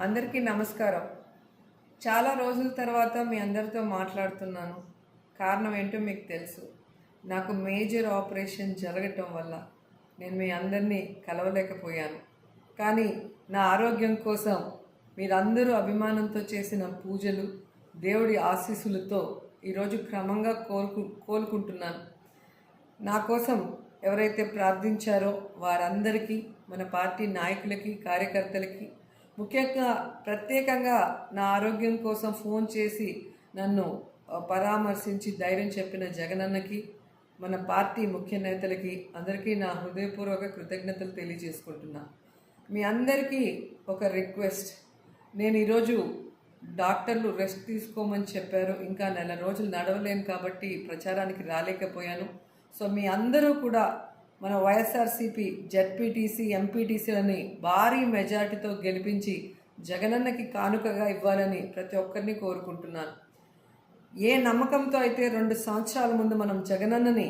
అందరికీ నమస్కారం. చాలా రోజుల తర్వాత మీ అందరితో మాట్లాడుతున్నాను. కారణం ఏంటో మీకు తెలుసు. నాకు మేజర్ ఆపరేషన్ జరగటం వల్ల నేను మీ అందరినీ కలవలేకపోయాను. కానీ నా ఆరోగ్యం కోసం మీరందరూ అభిమానంతో చేసిన పూజలు, దేవుడి ఆశీస్సులతో ఈరోజు క్రమంగా కోలుకుంటున్నాను. నా కోసం ఎవరైతే ప్రార్థించారో వారందరికీ, మన పార్టీ నాయకులకి, కార్యకర్తలకి, ముఖ్యంగా ప్రత్యేకంగా నా ఆరోగ్యం కోసం ఫోన్ చేసి నన్ను పరామర్శించి ధైర్యం చెప్పిన జగనన్నకి, మన పార్టీ ముఖ్య నేతలకి అందరికీ నా హృదయపూర్వక కృతజ్ఞతలు తెలియజేసుకుంటున్నా. మీ అందరికీ ఒక రిక్వెస్ట్. నేను ఈరోజు డాక్టర్లు రెస్ట్ తీసుకోమని చెప్పారు. ఇంకా నెల రోజులు నడవలేను కాబట్టి ప్రచారానికి రాలేకపోయాను. సో మీ అందరూ కూడా మన వైఎస్ఆర్సీపీ జెడ్పీటీసీ, ఎంపీటీసీలని భారీ మెజార్టీతో గెలిపించి జగనన్నకి కానుకగా ఇవ్వాలని ప్రతి ఒక్కరిని కోరుకుంటున్నాను. ఏ నమ్మకంతో అయితే 2 సంవత్సరాల ముందు మనం జగనన్నని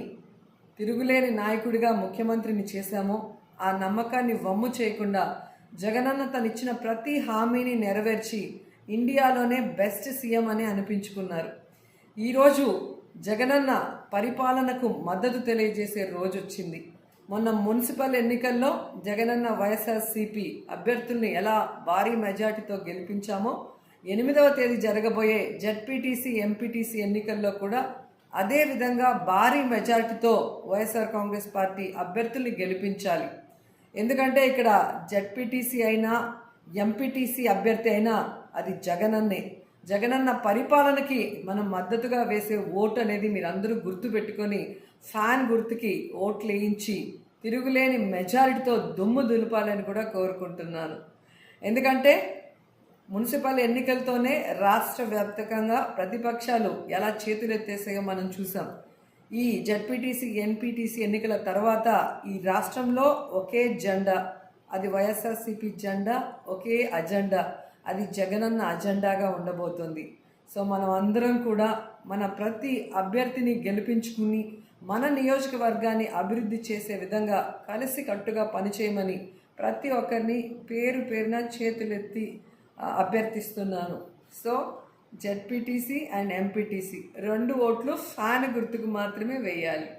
తిరుగులేని నాయకుడిగా ముఖ్యమంత్రిని చేశామో, ఆ నమ్మకాన్ని వమ్ము చేయకుండా జగనన్న తనిచ్చిన ప్రతి హామీని నెరవేర్చి ఇండియాలోనే బెస్ట్ సీఎం అని అనిపించుకున్నారు. ఈరోజు జగనన్న పరిపాలనకు మద్దతు తెలియజేసే రోజు వచ్చింది. మొన్న మున్సిపల్ ఎన్నికల్లో జగనన్న వైఎస్ఆర్సీపీ అభ్యర్థుల్ని ఎలా భారీ మెజార్టీతో గెలిపించామో, 8వ తేదీ జరగబోయే జెడ్పీటీసీ, ఎంపీటీసీ ఎన్నికల్లో కూడా అదే విధంగా భారీ మెజార్టీతో వైఎస్ఆర్ కాంగ్రెస్ పార్టీ అభ్యర్థుల్ని గెలిపించాలి. ఎందుకంటే ఇక్కడ జెడ్పీటీసీ అయినా, ఎంపీటీసీ అభ్యర్థి అయినా అది జగనన్నే. జగనన్న పరిపాలనకి మనం మద్దతుగా వేసే ఓటు అనేది మీరందరూ గుర్తుపెట్టుకొని ఫ్యాన్ గుర్తుకి ఓట్లు వేయించి తిరుగులేని మెజారిటీతో దుమ్ము దులపాలని కూడా కోరుకుంటున్నాను. ఎందుకంటే మున్సిపల్ ఎన్నికలతోనే రాష్ట్ర వ్యాప్తంగా ప్రతిపక్షాలు ఎలా చేతులెత్తేసాయో మనం చూసాం. ఈ జెడ్పీటీసీ, ఎన్పీటీసీ ఎన్నికల తర్వాత ఈ రాష్ట్రంలో ఒకే జెండా, అది వైఎస్ఆర్సీపీ జెండా, ఒకే అజెండా, అది జగనన్న అజెండాగా ఉండబోతుంది. సో మనం అందరం కూడా మన ప్రతి అభ్యర్థిని గెలిపించుకుని మన నియోజకవర్గాన్ని అభివృద్ధి చేసే విధంగా కలిసి కట్టుగా పనిచేయమని ప్రతి ఒక్కరిని పేరు పేరున చేతులెత్తి అభ్యర్థిస్తున్నాను. సో జెడ్పీటీసీ అండ్ ఎంపీటీసీ 2 ఓట్లు ఫ్యాన్ గుర్తుకు మాత్రమే వేయాలి.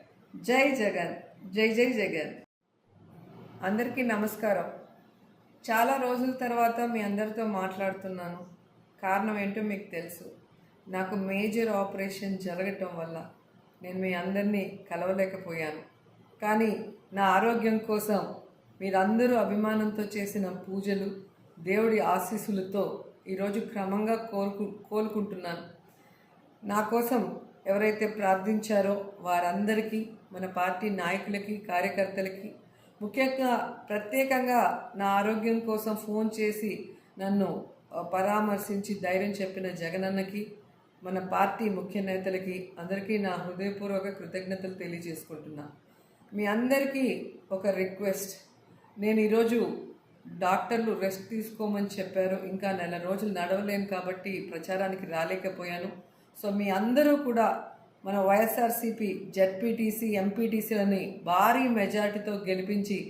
జై జగన్, జై జై జగన్. అందరికీ నమస్కారం. చాలా రోజుల తర్వాత మీ అందరితో మాట్లాడుతున్నాను. కారణం ఏంటో మీకు తెలుసు. నాకు మేజర్ ఆపరేషన్ జరగటం వల్ల నేను మీ అందరినీ కలవలేకపోయాను. కానీ నా ఆరోగ్యం కోసం మీరందరూ అభిమానంతో చేసిన పూజలు, దేవుడి ఆశీస్సులతో ఈరోజు క్రమంగా కోలుకుంటున్నాను. నా కోసం ఎవరైతే ప్రార్థించారో వారందరికీ, మన పార్టీ నాయకులకి, కార్యకర్తలకి, ముఖ్యంగా ప్రత్యేకంగా నా ఆరోగ్యం కోసం ఫోన్ చేసి నన్ను పరామర్శించి ధైర్యం చెప్పిన జగనన్నకి, మన పార్టీ ముఖ్య నేతలకి అందరికీ నా హృదయపూర్వక కృతజ్ఞతలు తెలియజేసుకుంటున్నా. మీ అందరికీ ఒక రిక్వెస్ట్. నేను ఈరోజు డాక్టర్లు రెస్ట్ తీసుకోమని చెప్పారు. ఇంకా నెల రోజులు నడవలేను కాబట్టి ప్రచారానికి రాలేకపోయాను. సో మీ అందరూ కూడా మన వైఎస్ఆర్సీపీ జెడ్పీటీసీ, ఎంపీటీసీలని భారీ మెజార్టీతో గెలిపించి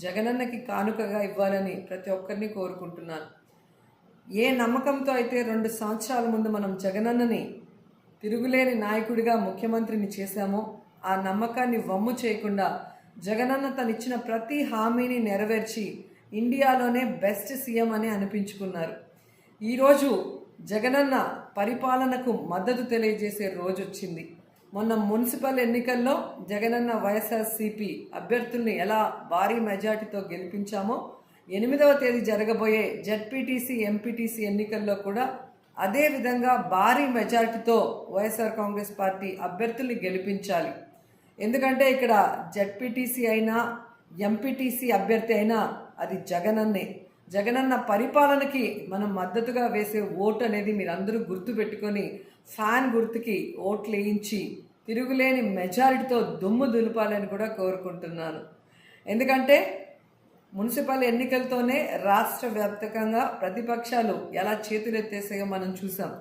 జగనన్నకి కానుకగా ఇవ్వాలని ప్రతి ఒక్కరిని కోరుకుంటున్నాను. ఏ నమ్మకంతో అయితే 2 సంవత్సరాల ముందు మనం జగనన్నని తిరుగులేని నాయకుడిగా ముఖ్యమంత్రిని చేశామో, ఆ నమ్మకాన్ని వమ్ము చేయకుండా జగనన్న తనిచ్చిన ప్రతి హామీని నెరవేర్చి ఇండియాలోనే బెస్ట్ సీఎం అని అనిపించుకున్నారు. ఈరోజు జగనన్న పరిపాలనకు మద్దతు తెలియజేసే రోజు వచ్చింది. మొన్న మున్సిపల్ ఎన్నికల్లో జగనన్న వైఎస్ఆర్సీపీ అభ్యర్థుల్ని ఎలా భారీ మెజార్టీతో గెలిపించామో, 8వ తేదీ జరగబోయే జెడ్పీటీసీ, ఎంపీటీసీ ఎన్నికల్లో కూడా అదే విధంగా భారీ మెజార్టీతో వైఎస్ఆర్ కాంగ్రెస్ పార్టీ అభ్యర్థుల్ని గెలిపించాలి. ఎందుకంటే ఇక్కడ జెడ్పీటీసీ అయినా, ఎంపీటీసీ అభ్యర్థి అయినా అది జగనన్నే. జగనన్న పరిపాలనకి మనం మద్దతుగా వేసే ఓటు అనేది మీరందరూ గుర్తుపెట్టుకొని ఫ్యాన్ గుర్తుకి ఓట్లు వేయించి తిరుగులేని మెజారిటీతో దుమ్ము దులపాలని కూడా కోరుకుంటున్నాను. ఎందుకంటే మున్సిపల్ ఎన్నికలతోనే రాష్ట్ర వ్యాప్తంగా ప్రతిపక్షాలు ఎలా చేతులెత్తేసాయో మనం చూసాం.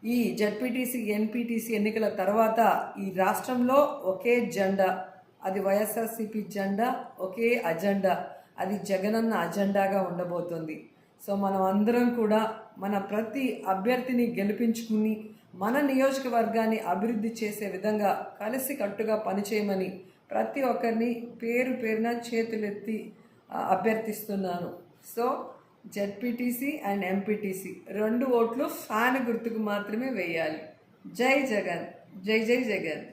ఈ జెడ్పీటీసీ, ఎన్పీటీసీ ఎన్నికల తర్వాత ఈ రాష్ట్రంలో ఒకే జెండా, అది వైఎస్ఆర్సీపీ జెండా, ఒకే అజెండా, అది జగనన్న అజెండాగా ఉండబోతుంది. సో మనం అందరం కూడా మన ప్రతి అభ్యర్థిని గెలిపించుకుని మన నియోజకవర్గాన్ని అభివృద్ధి చేసే విధంగా కలిసికట్టుగా పనిచేయమని ప్రతి ఒక్కరిని పేరు పేరున చేతులెత్తి అభ్యర్థిస్తున్నాను. సో జెడ్పీటీసీ అండ్ ఎంపీటీసీ 2 ఓట్లు ఫ్యాన్ గుర్తుకు మాత్రమే వేయాలి. జై జగన్, జై జై జగన్.